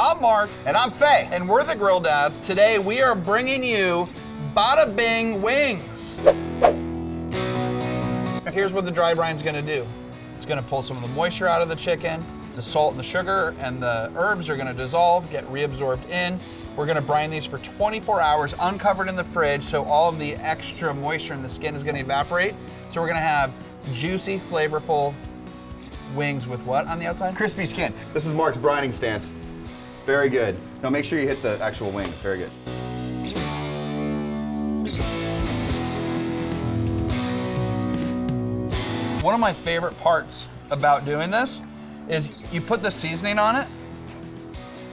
I'm Mark. And I'm Faye. And we're the Grill Dads. Today we are bringing you Bada Bing wings. Here's what the dry brine's gonna do. It's gonna pull some of the moisture out of the chicken. The salt and the sugar and the herbs are gonna dissolve, get reabsorbed in. We're gonna brine these for 24 hours uncovered in the fridge, so all of the extra moisture in the skin is gonna evaporate. So we're gonna have juicy, flavorful wings with what on the outside? Crispy skin. This is Mark's brining stance. Very good. Now make sure you hit the actual wings. Very good. One of my favorite parts about doing this is you put the seasoning on it,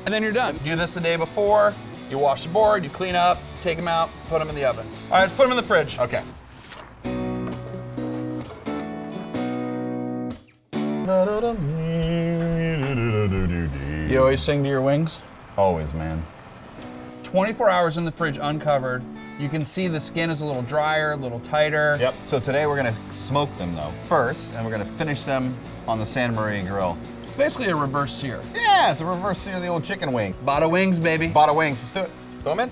and then you're done. You do this the day before, you wash the board, you clean up, take them out, put them in the oven. All right, let's put them in the fridge. Okay. You always sing to your wings? Always, man. 24 hours in the fridge uncovered. You can see the skin is a little drier, a little tighter. Yep. So today we're gonna smoke them though first, and we're gonna finish them on the Santa Maria grill. It's basically a reverse sear. Yeah, it's a reverse sear of the old chicken wing. Bada wings, baby. Bada wings. Let's do it. Throw them in.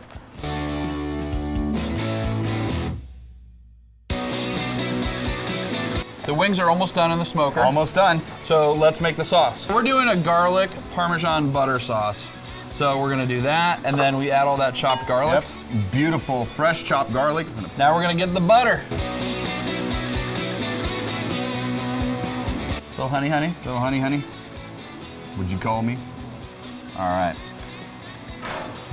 The wings are almost done in the smoker. Almost done. So let's make the sauce. We're doing a garlic Parmesan butter sauce. So we're gonna do that, and then we add all that chopped garlic. Yep. Beautiful, fresh chopped garlic. Now we're gonna get the butter. Little honey, honey. Little honey, honey. Would you call me? All right.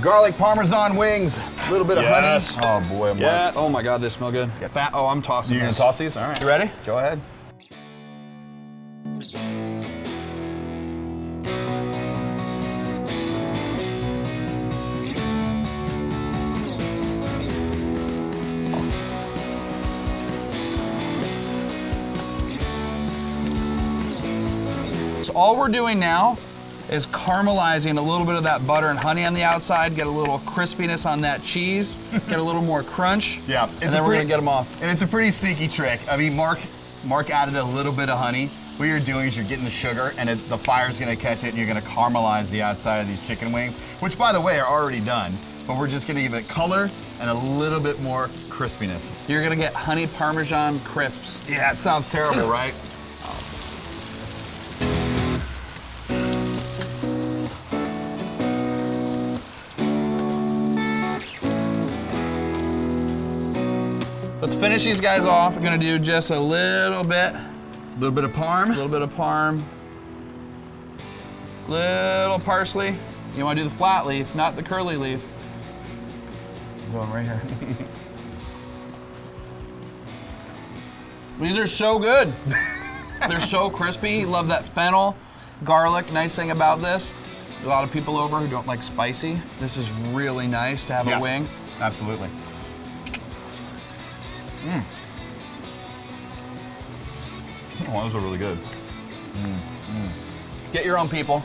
Garlic Parmesan wings. A little bit of honey. Oh boy, Mark. Yeah. Oh my God, they smell good. Fat. Oh, I'm tossing You gonna this. toss these? All right. You ready? Go ahead. So all we're doing now is caramelizing a little bit of that butter and honey on the outside, get a little crispiness on that cheese, get a little more crunch. Yeah. And then we're gonna get them off. And it's a pretty sneaky trick. I mean, Mark added a little bit of honey. What you're doing is you're getting the sugar, and the fire's gonna catch it, and you're gonna caramelize the outside of these chicken wings, which, by the way, are already done. But we're just gonna give it color and a little bit more crispiness. You're gonna get honey Parmesan crisps. Yeah, it sounds terrible, right? Let's finish these guys off. We're gonna do just a little bit. A little bit of parm. A little bit of parm. Little parsley. You wanna do the flat leaf, not the curly leaf. I'm going right here. These are so good. They're so crispy. Love that fennel, garlic. Nice thing about this, a lot of people over who don't like spicy. This is really nice to have a wing. Absolutely. Mm. Oh, those are really good. Get your own, people.